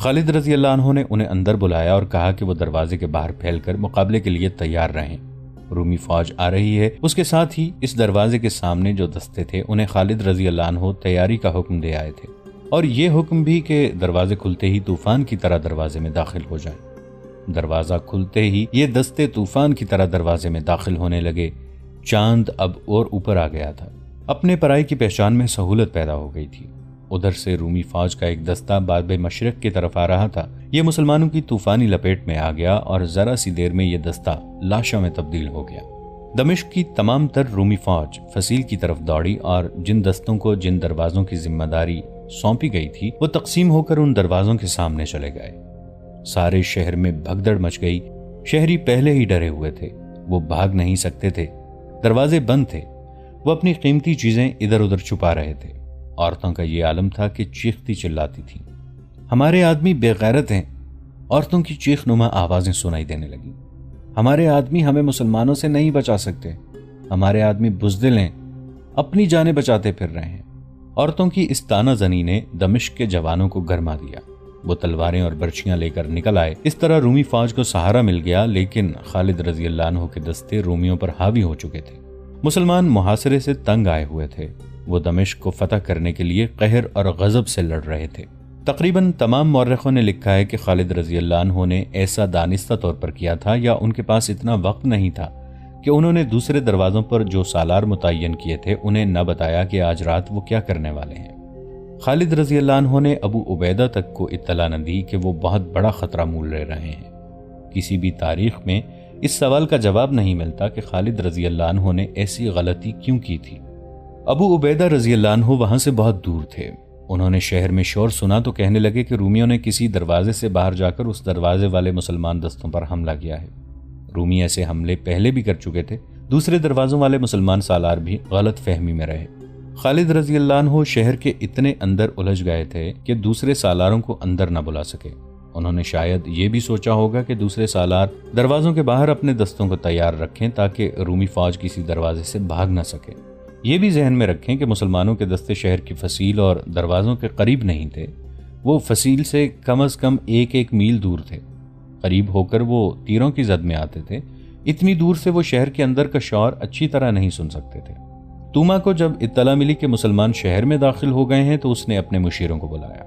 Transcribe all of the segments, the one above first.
خالد رضی اللہ عنہ نے انہیں اندر بلایا اور کہا کہ وہ دروازے کے باہر پھیل کر مقابلے کے لیے تیار رہیں، رومی فوج آ رہی ہے۔ اس کے ساتھ ہی اس دروازے کے سامنے جو دستے تھے انہیں خالد رضی اللہ عنہ تیاری کا حکم دے آئے تھے، اور یہ حکم بھی کہ دروازے کھلتے ہی طوفان کی طرح دروازے میں داخل ہو جائیں۔ دروازہ کھلتے ہی یہ دستے طوفان کی طرح دروازے میں داخل ہونے لگے۔ چاند اب اور اوپر آ گیا تھا، اپنے پرائی کی پہچان میں سہولت پیدا ہو گئی تھی۔ ادھر سے رومی فوج کا ایک دستہ باب مشرق کی طرف آ رہا تھا۔ یہ مسلمانوں کی طوفانی لپیٹ میں آ گیا اور ذرا سی دیر میں یہ دستہ لاشوں میں تبدیل ہو گیا۔ دمشق کی تمام تر رومی فوج فصیل کی طرف دوڑی اور جن دستوں کو جن دروازوں کی ذمہ داری سونپی گئی تھی وہ تقسیم ہو کر ان دروازوں کے سامنے چلے گئے۔ سارے شہر میں بھگدڑ مچ گئی۔ شہری پہلے ہی ڈرے ہوئے تھے، وہ بھاگ نہیں سکتے تھے، دروازے بند تھے، وہ اپنی قیمتی چیزیں ادھر ادھر چھپا رہے تھے۔ عورتوں کا یہ عالم تھا کہ چیختی چلاتی تھیں، ہمارے آدمی بے غیرت ہیں۔ عورتوں کی چیخ نما آوازیں سنائی دینے لگیں، ہمارے آدمی ہمیں مسلمانوں سے نہیں بچا سکتے، ہمارے آدمی بزدل ہیں، اپنی جانیں بچاتے پھر رہے ہیں۔ عورتوں کی اس تانا زنی نے دمشق کے جوانوں کو گرما دیا۔ وہ تلواریں اور برچیاں لے کر نکل آئے۔ اس طرح رومی فوج کو سہارا مل گیا، لیکن خالد رضی اللہ عنہ کے دستے رومیوں پر حاوی ہو چکے تھے۔ مسلمان محاصرے سے تنگ آئے ہوئے تھے، وہ دمشق کو فتح کرنے کے لیے قہر اور غضب سے لڑ رہے تھے۔ تقریباً تمام مورخوں نے لکھا ہے کہ خالد رضی اللہ عنہ نے ایسا دانستہ طور پر کیا تھا یا ان کے پاس اتنا وقت نہیں تھا کہ انہوں نے دوسرے دروازوں پر جو سالار متعین کیے تھے انہیں نہ بتایا کہ آج رات وہ کیا کرنے والے ہیں۔ خالد رضی اللہ عنہ نے ابو عبیدہ تک کو اطلاع نہ دی کہ وہ بہت بڑا خطرہ مول لے رہے ہیں۔ کسی بھی تاریخ میں اس سوال کا جواب نہیں ملتا کہ خالد رضی اللہ عنہ نے ایسی غلطی کیوں کی تھی۔ ابو عبیدہ رضی اللہ عنہ وہاں سے بہت دور تھے۔ انہوں نے شہر میں شور سنا تو کہنے لگے کہ رومیوں نے کسی دروازے سے باہر جا کر اس دروازے والے مسلمان دستوں پر حملہ کیا ہے۔ رومی ایسے حملے پہلے بھی کر چکے تھے۔ دوسرے دروازوں والے مسلمان سالار بھی غلط فہمی میں رہے۔ خالد رضی اللہ عنہ شہر کے اتنے اندر الجھ گئے تھے کہ دوسرے سالاروں کو اندر نہ بلا سکے۔ انہوں نے شاید یہ بھی سوچا ہوگا کہ دوسرے سالار دروازوں کے باہر اپنے دستوں کو تیار رکھیں تاکہ رومی فوج کسی دروازے سے بھاگ نہ سکے۔ یہ بھی ذہن میں رکھیں کہ مسلمانوں کے دستے شہر کی فصیل اور دروازوں کے قریب نہیں تھے، وہ فصیل سے کم از کم ایک میل دور تھے۔ قریب ہو کر وہ تیروں کی زد میں آتے تھے، اتنی دور سے وہ شہر کے اندر کا شور اچھی طرح نہیں سن سکتے تھے۔ توما کو جب اطلاع ملی کہ مسلمان شہر میں داخل ہو گئے ہیں تو اس نے اپنے مشیروں کو بلایا۔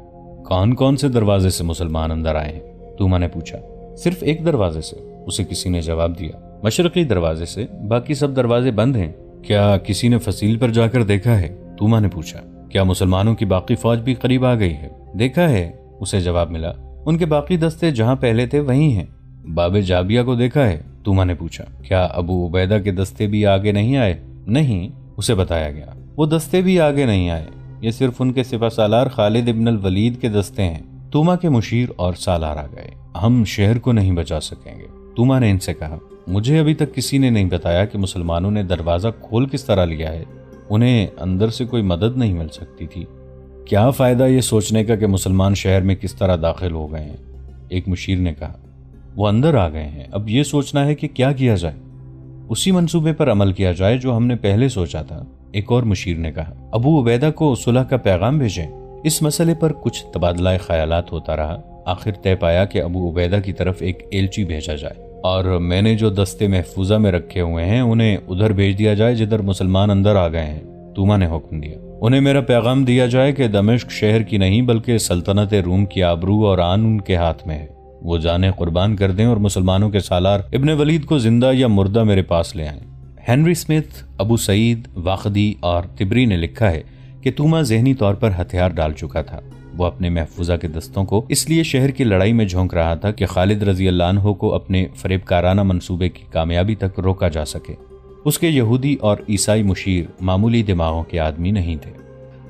کون کون سے دروازے سے مسلمان اندر آئے ہیں؟ توما نے پوچھا۔ صرف ایک دروازے سے، اسے کسی نے جواب دیا، مشرقی دروازے سے، باقی سب دروازے بند ہیں۔ کیا کسی نے فصیل پر جا کر دیکھا ہے؟ توما نے پوچھا۔ کیا مسلمانوں کی باقی فوج بھی قریب آ گئی ہے؟ دیکھا ہے، اسے جواب ملا، ان کے باقی دستے جہاں پہلے تھے وہیں ہیں۔ باب جابیہ کو دیکھا ہے؟ توما نے پوچھا۔ کیا ابو عبیدہ کے دستے بھی آگے نہیں آئے؟ نہیں، اسے بتایا گیا، وہ دستے بھی آگے نہیں آئے، یہ صرف ان کے سپہ سالار خالد ابن الولید کے دستے ہیں۔ توما کے مشیر اور سالار آ گئے۔ ہم شہر کو نہیں بچا سکیں گے، توما نے ان سے کہا۔ مجھے ابھی تک کسی نے نہیں بتایا کہ مسلمانوں نے دروازہ کھول کس طرح لیا ہے، انہیں اندر سے کوئی مدد نہیں مل سکتی تھی۔ کیا فائدہ یہ سوچنے کا کہ مسلمان شہر میں کس طرح داخل ہو گئے ہیں؟ ایک مشیر نے کہا۔ وہ اندر آ گئے ہیں، اب یہ سوچنا ہے کہ کیا کیا جائے، اسی منصوبے پر عمل کیا جائے جو ہم نے پہلے سوچا تھا، ایک اور مشیر نے کہا۔ ابو عبیدہ کو صلح کا پیغام بھیجیں۔ اس مسئلے پر کچھ تبادلہ خیالات ہوتا رہا، آخر طے پایا کہ ابو عبیدہ کی طرف ایک ایلچی بھیجا جائے اور میں نے جو دستے محفوظہ میں رکھے ہوئے ہیں انہیں ادھر بھیج دیا جائے جدھر مسلمان اندر آ گئے ہیں۔ توما نے حکم دیا، انہیں میرا پیغام دیا جائے کہ دمشق شہر کی نہیں بلکہ سلطنت روم کی آبرو اور آن ان کے ہاتھ میں ہے، وہ جانیں قربان کر دیں اور مسلمانوں کے سالار ابن ولید کو زندہ یا مردہ میرے پاس لے آئیں۔ ہنری اسمتھ، ابو سعید، واقدی اور تبری نے لکھا ہے کہ توما ذہنی طور پر ہتھیار ڈال چکا تھا۔ وہ اپنے محفوظہ کے دستوں کو اس لیے شہر کی لڑائی میں جھونک رہا تھا کہ خالد رضی اللہ عنہ کو اپنے فریب کارانہ منصوبے کی کامیابی تک روکا جا سکے۔ اس کے یہودی اور عیسائی مشیر معمولی دماغوں کے آدمی نہیں تھے۔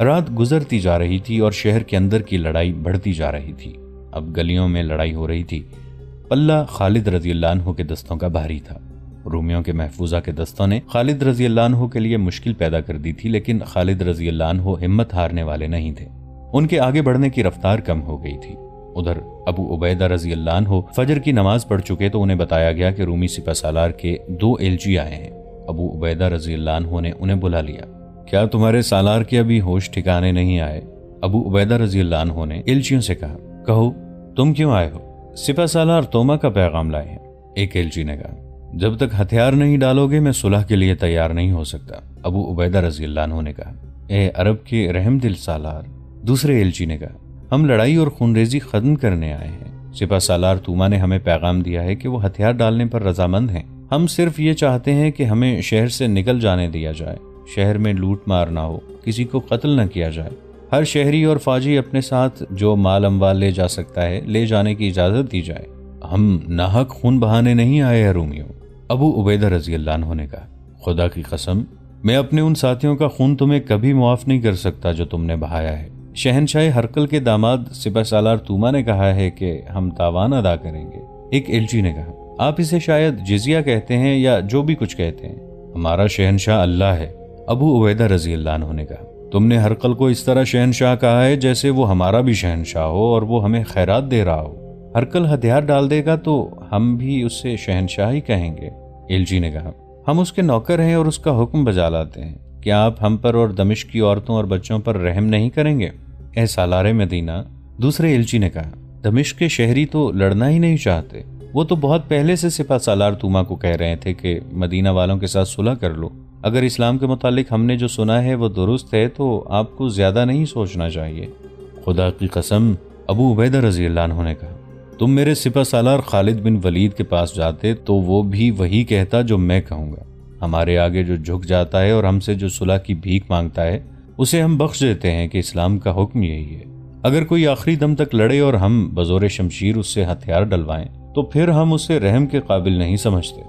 رات گزرتی جا رہی تھی اور شہر کے اندر کی لڑائی بڑھتی جا رہی تھی۔ اب گلیوں میں لڑائی ہو رہی تھی۔ پلہ خالد رضی اللہ عنہ کے دستوں کا بھاری تھا۔ رومیوں کے محفوظہ کے دستوں نے خالد رضی اللہ عنہ کے لیے مشکل پیدا کر دی تھی، لیکن خالد رضی اللہ عنہ ہمت ہارنے والے نہیں تھے۔ ان کے آگے بڑھنے کی رفتار کم ہو گئی تھی۔ ادھر ابو عبیدہ رضی اللہ عنہ فجر کی نماز پڑھ چکے تو انہیں بتایا گیا کہ رومی سپہ سالار کے 2 ایلچی آئے ہیں۔ ابو عبیدہ رضی اللہ عنہ نے انہیں بلا لیا۔ کیا تمہارے سالار کے ابھی ہوش ٹھکانے نہیں آئے؟ ابو عبیدہ رضی اللہ عنہ نے ایلچیوں سے کہا۔ کہو، تم کیوں آئے ہو؟ سپہ سالار توما کا پیغام لائے ہیں، ایک ایلچی نے کہا۔ جب تک ہتھیار نہیں ڈالو گے میں صلح کے لیے تیار نہیں ہو سکتا، ابو عبیدہ رضی اللہ عنہ نے کہا۔ اے عرب کے رحم دل سالار، دوسرے ایلچی نے کہا، ہم لڑائی اور خونریزی ختم کرنے آئے ہیں۔ سپہ سالار توما نے ہمیں پیغام دیا ہے کہ وہ ہتھیار ڈالنے پر رضامند ہیں۔ ہم صرف یہ چاہتے ہیں کہ ہمیں شہر سے نکل جانے دیا جائے، شہر میں لوٹ مار نہ ہو، کسی کو قتل نہ کیا جائے، ہر شہری اور فوجی اپنے ساتھ جو مال اموال لے جا سکتا ہے لے جانے کی اجازت دی جائے۔ ہم ناحق خون بہانے نہیں آئے ہیں رومیوں، ابو عبیدہ رضی اللہ عنہ نے کہا۔ خدا کی قسم میں اپنے ان ساتھیوں کا خون تمہیں کبھی معاف نہیں کر سکتا جو تم نے بہایا ہے۔ شہنشاہ ہرقل کے داماد سپہ سالار توما نے کہا ہے کہ ہم تاوان ادا کریں گے، ایک ایلچی نے کہا۔ آپ اسے شاید جزیہ کہتے ہیں یا جو بھی کچھ کہتے ہیں، ہمارا شہنشاہ اللہ ہے، ابو عبیدہ رضی اللہ عنہ نے کہا۔ تم نے ہرقل کو اس طرح شہنشاہ کہا ہے جیسے وہ ہمارا بھی شہنشاہ ہو اور وہ ہمیں خیرات دے رہا ہو۔ ہرقل ہتھیار ڈال دے گا تو ہم بھی اس سے شہنشاہ ہی کہیں گے، ایلچی نے کہا۔ ہم اس کے نوکر ہیں اور اس کا حکم بجا لاتے ہیں، کیا آپ ہم پر اور دمشق کی عورتوں اور بچوں پر رحم نہیں کریں گے؟ اے سالار مدینہ، دوسرے ایلچی نے کہا، دمشق کے شہری تو لڑنا ہی نہیں چاہتے، وہ تو بہت پہلے سے سپہ سالار توما کو کہہ رہے تھے کہ مدینہ والوں کے ساتھ صلح کر لو۔ اگر اسلام کے متعلق ہم نے جو سنا ہے وہ درست ہے تو آپ کو زیادہ نہیں سوچنا چاہیے۔ خدا کی قسم، ابو عبیدہ رضی اللہ عنہ نے کہا، تم میرے سپہ سالار خالد بن ولید کے پاس جاتے تو وہ بھی وہی کہتا جو میں کہوں گا۔ ہمارے آگے جو جھک جاتا ہے اور ہم سے جو صلح کی بھیک مانگتا ہے اسے ہم بخش دیتے ہیں کہ اسلام کا حکم یہی ہے۔ اگر کوئی آخری دم تک لڑے اور ہم بزور شمشیر اس سے ہتھیار ڈلوائیں تو پھر ہم اسے رحم کے قابل نہیں سمجھتے۔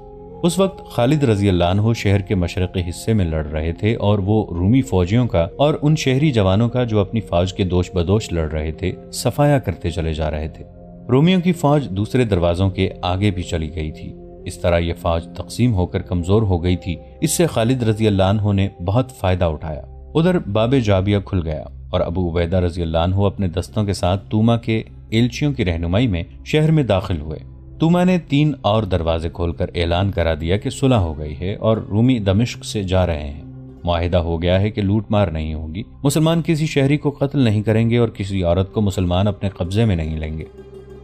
اس وقت خالد رضی اللہ عنہ شہر کے مشرقی حصے میں لڑ رہے تھے اور وہ رومی فوجیوں کا اور ان شہری جوانوں کا جو اپنی فوج کے دوش بدوش لڑ رہے تھے صفایا کرتے چلے جا رہے تھے۔ رومیوں کی فوج دوسرے دروازوں کے آگے بھی چلی گئی تھی۔ اس طرح یہ فوج تقسیم ہو کر کمزور ہو گئی تھی۔ اس سے خالد رضی اللہ عنہ نے بہت فائدہ اٹھایا۔ ادھر باب جابیہ کھل گیا اور ابو عبیدہ رضی اللہ عنہ اپنے دستوں کے ساتھ توما کے ایلچیوں کی رہنمائی میں شہر میں داخل ہوئے۔ توما نے 3 اور دروازے کھول کر اعلان کرا دیا کہ صلح ہو گئی ہے اور رومی دمشق سے جا رہے ہیں۔ معاہدہ ہو گیا ہے کہ لوٹ مار نہیں ہوگی، مسلمان کسی شہری کو قتل نہیں کریں گے اور کسی عورت کو مسلمان اپنے قبضے میں نہیں لیں گے۔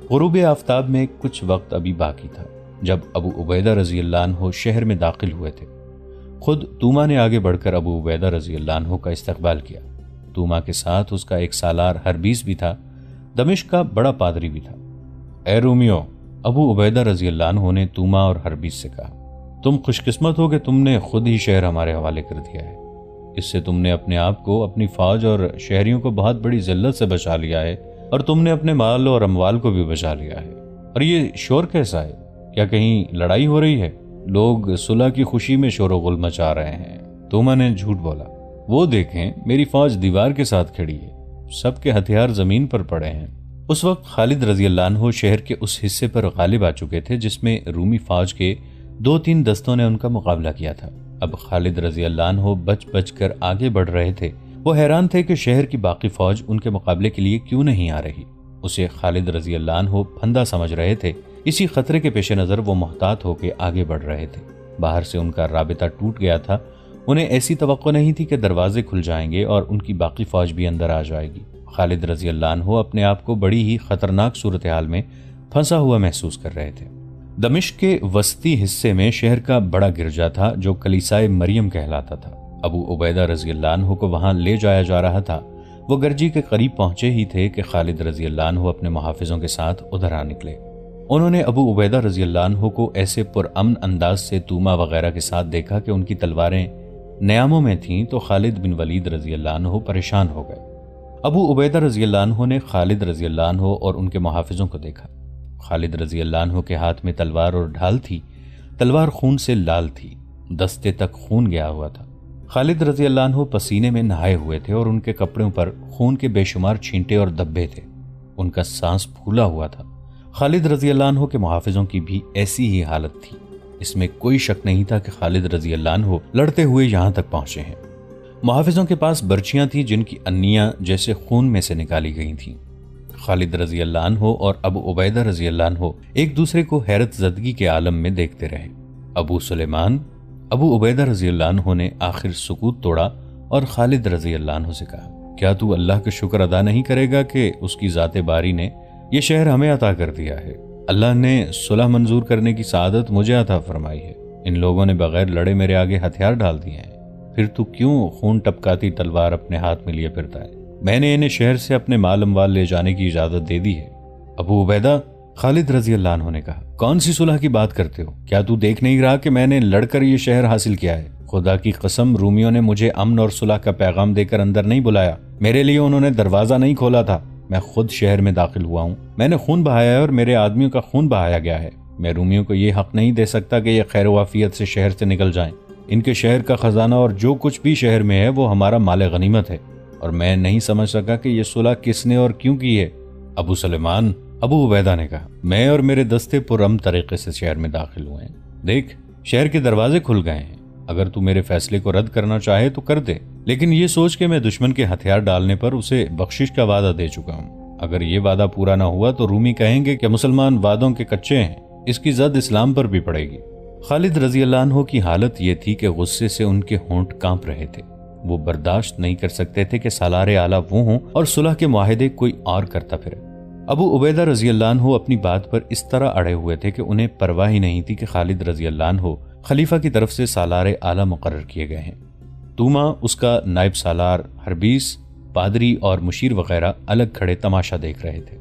غروب آفتاب میں کچھ وقت ابھی باقی تھا جب ابو عبیدہ رضی اللہ عنہ شہر میں داخل ہوئے تھے۔ خود توما نے آگے بڑھ کر ابو عبیدہ رضی اللہ عنہ کا استقبال کیا۔ توما کے ساتھ اس کا ایک سالار ہربیس بھی تھا، دمشق کا بڑا پادری بھی تھا۔ اے رومیو، ابو عبیدہ رضی اللہ عنہ نے توما اور ہربیس سے کہا، تم خوش قسمت ہو کہ تم نے خود ہی شہر ہمارے حوالے کر دیا ہے۔ اس سے تم نے اپنے آپ کو، اپنی فوج اور شہریوں کو بہت بڑی ذلت سے بچا لیا ہے اور تم نے اپنے مال اور اموال کو بھی بچا لیا ہے۔ اور یہ شور کیسا ہے؟ کیا کہیں لڑائی ہو رہی ہے؟ لوگ صلح کی خوشی میں شور و غل مچا رہے ہیں۔ توما نے جھوٹ بولا، وہ دیکھیں میری فوج دیوار کے ساتھ کھڑی ہے، سب کے ہتھیار زمین پر پڑے ہیں۔ اس وقت خالد رضی اللہ عنہ شہر کے اس حصے پر غالب آ چکے تھے جس میں رومی فوج کے 2-3 دستوں نے ان کا مقابلہ کیا تھا۔ اب خالد رضی اللہ عنہ بچ بچ کر آگے بڑھ رہے تھے۔ وہ حیران تھے کہ شہر کی باقی فوج ان کے مقابلے کے لیے کیوں نہیں آ رہی۔ اسے خالد رضی اللہ عنہ پھندا سمجھ رہے تھے۔ اسی خطرے کے پیش نظر وہ محتاط ہو کے آگے بڑھ رہے تھے۔ باہر سے ان کا رابطہ ٹوٹ گیا تھا۔ انہیں ایسی توقع نہیں تھی کہ دروازے کھل جائیں گے اور ان کی باقی فوج بھی اندر آ جائے گی۔ خالد رضی اللہ عنہ اپنے آپ کو بڑی ہی خطرناک صورتحال میں پھنسا ہوا محسوس کر رہے تھے۔ دمشق کے وسطی حصے میں شہر کا بڑا گرجا تھا جو کلیسائے مریم کہلاتا تھا۔ ابو عبیدہ رضی اللہ عنہ کو وہاں لے جایا جا رہا تھا۔ وہ گرجی کے قریب پہنچے ہی تھے کہ خالد رضی اللہ عنہ اپنے محافظوں کے ساتھ ادھر آ نکلے۔ انہوں نے ابو عبیدہ رضی اللہ عنہ کو ایسے پرامن انداز سے توما وغیرہ کے ساتھ دیکھا کہ ان کی تلواریں نیاموں میں تھیں تو خالد بن ولید رضی اللہ عنہ پریشان ہو گئے۔ ابو عبیدہ رضی اللہ عنہ نے خالد رضی اللہ عنہ اور ان کے محافظوں کو دیکھا۔ خالد رضی اللہ عنہ کے ہاتھ میں تلوار اور ڈھال تھی۔ تلوار خون سے لال تھی، دستے تک خون گیا ہوا تھا۔ خالد رضی اللہ عنہ پسینے میں نہائے ہوئے تھے اور ان کے کپڑوں پر خون کے بے شمار چھینٹے اور دبے تھے۔ ان کا سانس پھولا ہوا تھا۔ خالد رضی اللہ عنہ کے محافظوں کی بھی ایسی ہی حالت تھی۔ اس میں کوئی شک نہیں تھا کہ خالد رضی اللہ عنہ لڑتے ہوئے یہاں تک پہنچے ہیں۔ محافظوں کے پاس برچیاں تھیں جن کی انیاں جیسے خون میں سے نکالی گئی تھیں۔ خالد رضی اللہ عنہ اور ابو عبیدہ رضی اللہ عنہ ایک دوسرے کو حیرت زدگی کے عالم میں دیکھتے رہے۔ ابو سلیمان، ابو عبیدہ رضی اللہ عنہ نے آخر سکوت توڑا اور خالد رضی اللہ عنہ سے کہا، کیا تو اللہ کا شکر ادا نہیں کرے گا کہ اس کی ذات باری نے یہ شہر ہمیں عطا کر دیا ہے، اللہ نے صلح منظور کرنے کی سعادت مجھے عطا فرمائی ہے، ان لوگوں نے بغیر لڑے میرے آگے ہتھیار ڈال دیے ہیں، پھر تو کیوں خون ٹپکاتی تلوار اپنے ہاتھ میں لیے پھرتا ہے؟ میں نے انہیں شہر سے اپنے مال اموال لے جانے کی اجازت دے دی ہے۔ ابو عبیدہ، خالد رضی اللہ عنہ نے کہا، کون سی صلح کی بات کرتے ہو؟ کیا تو دیکھ نہیں رہا کہ میں نے لڑ کر یہ شہر حاصل کیا ہے؟ خدا کی قسم، رومیوں نے مجھے امن اور صلح کا پیغام دے کر اندر نہیں بلایا، میرے لیے انہوں نے دروازہ نہیں کھولا تھا، میں خود شہر میں داخل ہوا ہوں، میں نے خون بہایا ہے اور میرے آدمیوں کا خون بہایا گیا ہے، میں رومیوں کو یہ حق نہیں دے سکتا کہ یہ خیر و عافیت سے شہر سے نکل جائیں، ان کے شہر کا خزانہ اور جو کچھ بھی شہر میں ہے وہ ہمارا مال غنیمت ہے، اور میں نہیں سمجھ سکا کہ یہ صلح کس نے اور کیوں کی ہے۔ ابو سلیمان، ابو عبیدہ نے کہا، میں اور میرے دستے پرامن طریقے سے شہر میں داخل ہوئے ہیں، دیکھ شہر کے دروازے کھل گئے ہیں، اگر تو میرے فیصلے کو رد کرنا چاہے تو کر دے، لیکن یہ سوچ کہ میں دشمن کے ہتھیار ڈالنے پر اسے بخشش کا وعدہ دے چکا ہوں، اگر یہ وعدہ پورا نہ ہوا تو رومی کہیں گے کہ مسلمان وعدوں کے کچے ہیں، اس کی زد اسلام پر بھی پڑے گی۔ خالد رضی اللہ عنہ کی حالت یہ تھی کہ غصے سے ان کے ہونٹ کانپ رہے تھے، وہ برداشت نہیں کر سکتے تھے کہ سالار اعلیٰ وہ ہوں اور صلح کے معاہدے کوئی اور کرتا پھرے۔ ابو عبیدہ رضی اللہ عنہ اپنی بات پر اس طرح اڑے ہوئے تھے کہ انہیں پرواہ ہی نہیں تھی کہ خالد رضی اللہ عنہ خلیفہ کی طرف سے سالار اعلیٰ مقرر کیے گئے ہیں۔ توما، اس کا نائب سالار، حربیس، پادری اور مشیر وغیرہ الگ کھڑے تماشا دیکھ رہے تھے،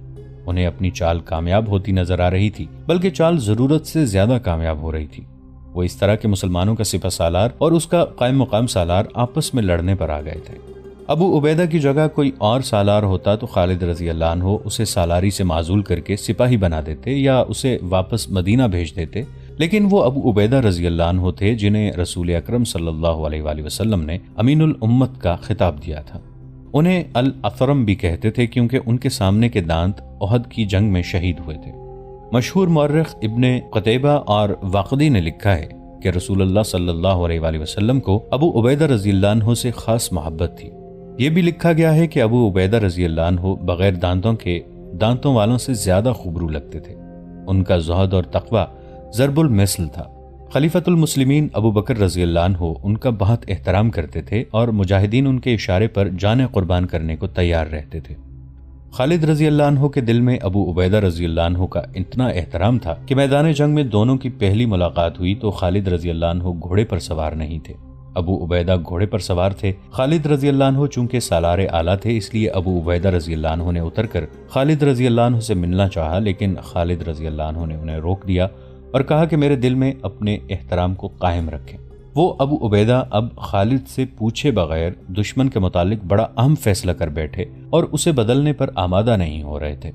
انہیں اپنی چال کامیاب ہوتی نظر آ رہی تھی، بلکہ چال ضرورت سے زیادہ کامیاب ہو رہی تھی۔ وہ اس طرح کہ مسلمانوں کا سپہ سالار اور اس کا قائم مقام سالار آپس میں لڑنے پر آ گئے تھے۔ ابو عبیدہ کی جگہ کوئی اور سالار ہوتا تو خالد رضی اللہ عنہ اسے سالاری سے معزول کر کے سپاہی بنا دیتے یا اسے واپس مدینہ بھیج دیتے، لیکن وہ ابو عبیدہ رضی اللہ عنہ تھے جنہیں رسول اکرم صلی اللہ علیہ وآلہ وسلم نے امین الامت کا خطاب دیا تھا۔ انہیں الاثرم بھی کہتے تھے کیونکہ ان کے سامنے کے دانت احد کی جنگ میں شہید ہوئے تھے۔ مشہور مورخ ابن قتیبہ اور واقدی نے لکھا ہے کہ رسول اللہ صلی اللہ علیہ وآلہ وسلم کو ابو عبیدہ رضی اللہ عنہ سے خاص محبت تھی۔ یہ بھی لکھا گیا ہے کہ ابو عبیدہ رضی اللہ عنہ بغیر دانتوں کے دانتوں والوں سے زیادہ خوبرو لگتے تھے، ان کا زہد اور تقوی ضرب المثل تھا۔ خلیفۃ المسلمین ابو بکر رضی اللہ عنہ ان کا بہت احترام کرتے تھے اور مجاہدین ان کے اشارے پر جانیں قربان کرنے کو تیار رہتے تھے۔ خالد رضی اللہ عنہ کے دل میں ابو عبیدہ رضی اللہ عنہ کا اتنا احترام تھا کہ میدان جنگ میں دونوں کی پہلی ملاقات ہوئی تو خالد رضی اللہ عنہ گھوڑے پر سوار نہیں تھے، ابو عبیدہ گھوڑے پر سوار تھے۔ خالد رضی اللہ عنہ چونکہ سالار اعلیٰ تھے اس لیے ابو عبیدہ رضی اللہ عنہ نے اتر کر خالد رضی اللہ عنہ سے ملنا چاہا، لیکن خالد رضی اللہ عنہ نے انہیں روک دیا اور کہا کہ میرے دل میں اپنے احترام کو قائم رکھیں۔ وہ ابو عبیدہ اب خالد سے پوچھے بغیر دشمن کے متعلق بڑا اہم فیصلہ کر بیٹھے اور اسے بدلنے پر آمادہ نہیں ہو رہے تھے۔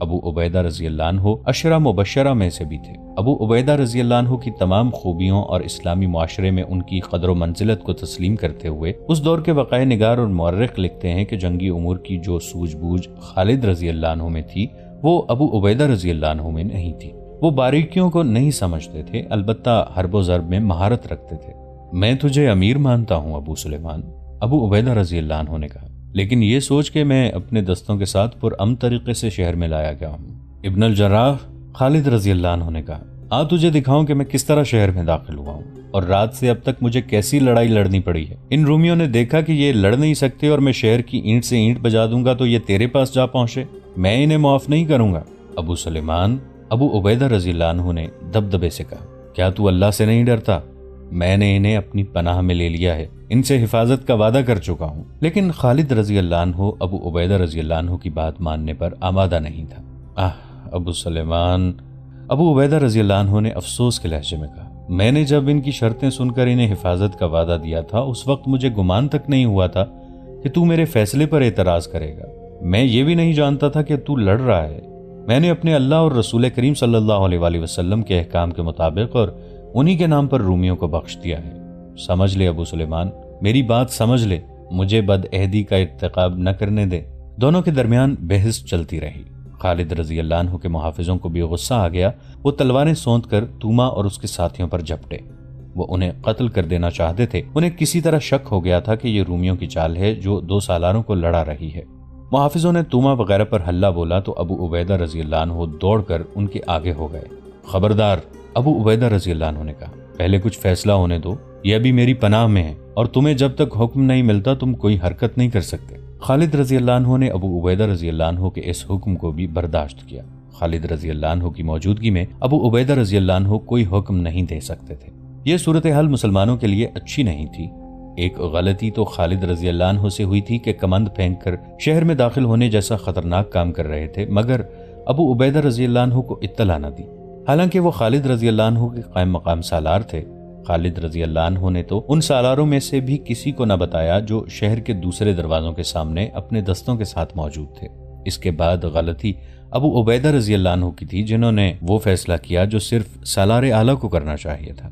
ابو عبیدہ رضی اللہ عنہ عشرہ مبشرہ میں سے بھی تھے۔ ابو عبیدہ رضی اللہ عنہ کی تمام خوبیوں اور اسلامی معاشرے میں ان کی قدر و منزلت کو تسلیم کرتے ہوئے اس دور کے وقائع نگار اور مورخ لکھتے ہیں کہ جنگی امور کی جو سوجھ بوجھ خالد رضی اللہ عنہ میں تھی وہ ابو عبیدہ رضی اللہ عنہ میں نہیں تھی۔ وہ باریکیوں کو نہیں سمجھتے تھے، البتہ حرب و ضرب میں مہارت رکھتے تھے۔ میں تجھے امیر مانتا ہوں ابو سلیمان، ابو عبیدہ رضی اللہ عنہ نے کہا، لیکن یہ سوچ کہ میں اپنے دستوں کے ساتھ پرامن طریقے سے شہر میں لایا گیا ہوں۔ ابن الجراح، خالد رضی اللہ عنہ نے کہا، آ تجھے دکھاؤں کہ میں کس طرح شہر میں داخل ہوا ہوں اور رات سے اب تک مجھے کیسی لڑائی لڑنی پڑی ہے۔ ان رومیوں نے دیکھا کہ یہ لڑ نہیں سکتے اور میں شہر کی اینٹ سے اینٹ بجا دوں گا تو یہ تیرے پاس جا پہنچے، میں انہیں معاف نہیں کروں گا۔ ابو سلیمان، ابو عبیدہ رضی اللہ عنہ نے دبدبے سے کہا، کیا تو اللہ سے نہیں ڈرتا؟ میں نے انہیں اپنی پناہ میں لے لیا ہے، ان سے حفاظت کا وعدہ کر چکا ہوں۔ لیکن خالد رضی اللہ عنہ ابو عبیدہ رضی اللہ عنہ کی بات ماننے پر آمادہ نہیں تھا۔ ابو سلیمان، ابو عبیدہ رضی اللہ عنہ نے افسوس کے لہجے میں کہا، میں نے جب ان کی شرطیں سن کر انہیں حفاظت کا وعدہ دیا تھا اس وقت مجھے گمان تک نہیں ہوا تھا کہ تو میرے فیصلے پر اعتراض کرے گا۔ میں یہ بھی نہیں جانتا تھا کہ تو لڑ رہا ہے۔ میں نے اپنے اللہ اور رسول کریم صلی اللہ علیہ وآلہ وسلم کے احکام کے مطابق اور انہی کے نام پر رومیوں کو بخش دیا ہے۔ سمجھ لے ابو سلیمان، میری بات سمجھ لے، مجھے بد عہدی کا ارتکاب نہ کرنے دے۔ دونوں کے درمیان بحث چلتی رہی۔ خالد رضی اللہ عنہ کے محافظوں کو بھی غصہ آ گیا، وہ تلواریں سونت کر توما اور اس کے ساتھیوں پر جھپٹے۔ وہ انہیں قتل کر دینا چاہتے تھے۔ انہیں کسی طرح شک ہو گیا تھا کہ یہ رومیوں کی چال ہے جو دو سالاروں کو لڑا رہی ہے۔ محافظوں نے توما وغیرہ پر حلہ بولا تو ابو عبیدہ رضی اللہ عنہ دوڑ کر ان کے آگے ہو گئے۔ خبردار، ابو عبیدہ رضی اللہ عنہ نے کہا، پہلے کچھ فیصلہ ہونے دو، یہ ابھی میری پناہ میں ہے اور تمہیں جب تک حکم نہیں ملتا تم کوئی حرکت نہیں کر سکتے۔ خالد رضی اللہ عنہ نے ابو عبیدہ رضی اللہ عنہ کے اس حکم کو بھی برداشت کیا۔ خالد رضی اللہ عنہ کی موجودگی میں ابو عبیدہ رضی اللہ عنہ کوئی حکم نہیں دے سکتے تھے۔ یہ صورتحال مسلمانوں کے لیے اچھی نہیں تھی۔ ایک غلطی تو خالد رضی اللہ عنہ سے ہوئی تھی کہ کمند پھینک کر شہر میں داخل ہونے جیسا خطرناک کام کر رہے تھے، مگر ابو عبیدہ رضی اللہ عنہ کو اطلاع نہ دی، حالانکہ وہ خالد رضی اللہ عنہ کے قائم مقام سالار تھے۔ خالد رضی اللہ عنہ نے تو ان سالاروں میں سے بھی کسی کو نہ بتایا جو شہر کے دوسرے دروازوں کے سامنے اپنے دستوں کے ساتھ موجود تھے۔ اس کے بعد غلطی ابو عبیدہ رضی اللہ عنہ کی تھی، جنہوں نے وہ فیصلہ کیا جو صرف سالار اعلیٰ کو کرنا چاہیے تھا۔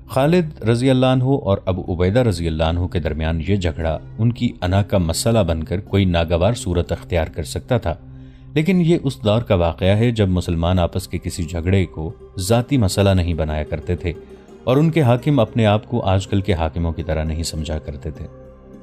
خالد رضی اللہ عنہ اور ابو عبیدہ رضی اللہ عنہ کے درمیان یہ جھگڑا ان کی انا کا مسئلہ بن کر کوئی ناگوار صورت اختیار کر سکتا تھا، لیکن یہ اس دور کا واقعہ ہے جب مسلمان آپس کے کسی جھگڑے کو ذاتی مسئلہ نہیں بنایا کرتے تھے اور ان کے حاکم اپنے آپ کو آج کل کے حاکموں کی طرح نہیں سمجھا کرتے تھے۔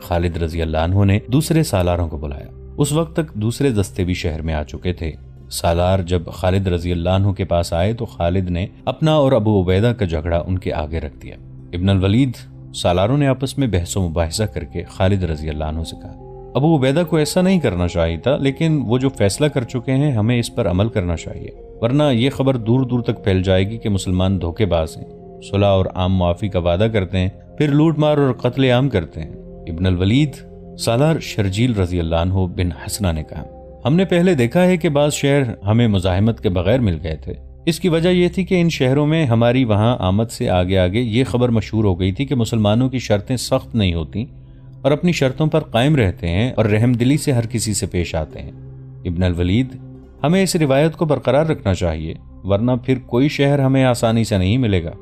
خالد رضی اللہ عنہ نے دوسرے سالاروں کو بلایا۔ اس وقت تک دوسرے دستے بھی شہر میں آ چکے تھے۔ سالار جب خالد رضی اللہ عنہ کے پاس آئے تو خالد نے اپنا اور ابو عبیدہ کا جھگڑا ان کے آگے رکھ دیا۔ ابن الولید سالاروں نے آپس میں بحث و مباحثہ کر کے خالد رضی اللہ عنہ سے کہا، ابو عبیدہ کو ایسا نہیں کرنا چاہیے تھا، لیکن وہ جو فیصلہ کر چکے ہیں ہمیں اس پر عمل کرنا چاہیے، ورنہ یہ خبر دور دور تک پھیل جائے گی کہ مسلمان دھوکے باز ہیں، صلح اور عام معافی کا وعدہ کرتے ہیں، پھر لوٹ مار اور قتل عام کرتے ہیں۔ ابن الولید سالار شرجیل رضی اللہ عنہ بن حسنہ نے کہا، ہم نے پہلے دیکھا ہے کہ بعض شہر ہمیں مزاحمت کے بغیر مل گئے تھے۔ اس کی وجہ یہ تھی کہ ان شہروں میں ہماری وہاں آمد سے آگے آگے یہ خبر مشہور ہو گئی تھی کہ مسلمانوں کی شرطیں سخت نہیں ہوتی اور اپنی شرطوں پر قائم رہتے ہیں اور رحم دلی سے ہر کسی سے پیش آتے ہیں۔ ابن الولید، ہمیں اس روایت کو برقرار رکھنا چاہیے، ورنہ پھر کوئی شہر ہمیں آسانی سے نہیں ملے گا۔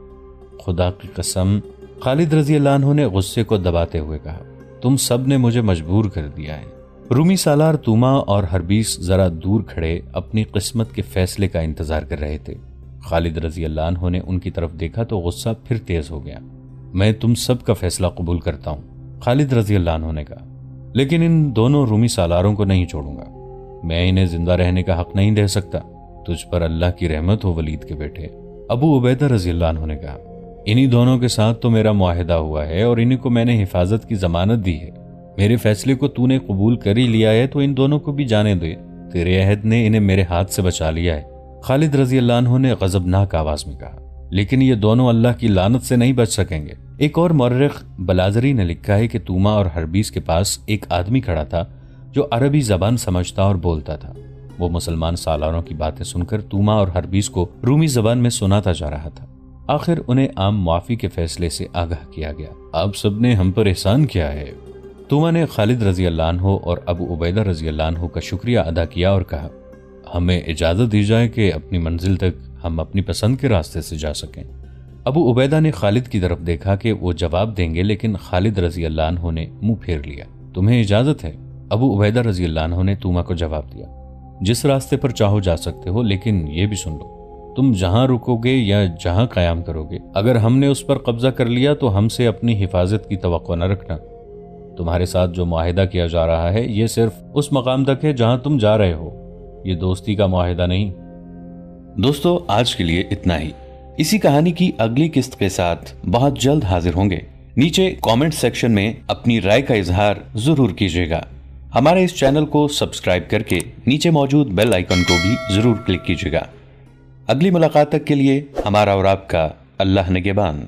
خدا کی قسم، خالد رضی اللہ عنہ نے غصے کو دباتے ہوئے کہا، تم سب نے مجھے مجبور کر دیا ہے۔ رومی سالار توما اور ہربیس ذرا دور کھڑے اپنی قسمت کے فیصلے کا انتظار کر رہے تھے۔ خالد رضی اللہ عنہ نے ان کی طرف دیکھا تو غصہ پھر تیز ہو گیا۔ میں تم سب کا فیصلہ قبول کرتا ہوں، خالد رضی اللہ عنہ نے کہا، لیکن ان دونوں رومی سالاروں کو نہیں چھوڑوں گا۔ میں انہیں زندہ رہنے کا حق نہیں دے سکتا۔ تجھ پر اللہ کی رحمت ہو ولید کے بیٹے، ابو عبیدہ رضی اللہ عنہ نے کہا، انہی دونوں کے ساتھ تو میرا معاہدہ ہوا ہے اور انہی کو میں نے حفاظت کی ضمانت دی ہے۔ میرے فیصلے کو تو نے قبول کر ہی لیا ہے تو ان دونوں کو بھی جانے دے، تیرے عہد نے انہیں میرے ہاتھ سے بچا لیا ہے۔ خالد رضی اللہ عنہ نے غضبناک آواز میں کہا، لیکن یہ دونوں اللہ کی لعنت سے نہیں بچ سکیں گے۔ ایک اور مورخ بلازری نے لکھا ہے کہ توما اور ہربیس کے پاس ایک آدمی کھڑا تھا جو عربی زبان سمجھتا اور بولتا تھا۔ وہ مسلمان سالاروں کی باتیں سن کر توما اور ہربیس کو رومی زبان میں سناتا جا رہا تھا۔ آخر انہیں عام معافی کے فیصلے سے آگاہ کیا گیا۔ آپ سب نے ہم پر احسان کیا ہے۔ توما نے خالد رضی اللہ عنہ اور ابو عبیدہ رضی اللہ عنہ کا شکریہ ادا کیا اور کہا، ہمیں اجازت دی جائے کہ اپنی منزل تک ہم اپنی پسند کے راستے سے جا سکیں۔ ابو عبیدہ نے خالد کی طرف دیکھا کہ وہ جواب دیں گے، لیکن خالد رضی اللہ عنہ نے منہ پھیر لیا۔ تمہیں اجازت ہے؟ ابو عبیدہ رضی اللہ عنہ نے توما کو جواب دیا، جس راستے پر چاہو جا سکتے ہو، لیکن یہ بھی سن لو، تم جہاں رکو گے یا جہاں قیام کرو گے، اگر ہم نے اس پر قبضہ کر لیا تو ہم سے اپنی حفاظت کی توقع نہ رکھنا۔ تمہارے ساتھ جو معاہدہ کیا جا رہا ہے یہ صرف اس مقام تک ہے جہاں تم جا رہے ہو، یہ دوستی کا معاہدہ نہیں۔ دوستو، آج کے لیے اتنا ہی۔ اسی کہانی کی اگلی قسط کے ساتھ بہت جلد حاضر ہوں گے۔ نیچے کامنٹ سیکشن میں اپنی رائے کا اظہار ضرور کیجیے گا۔ ہمارے اس چینل کو سبسکرائب کر کے نیچے موجود بیل آئیکن کو بھی ضرور کلک کیجیے گا۔ اگلی ملاقات تک کے لیے ہمارا اور آپ کا اللہ نگہبان۔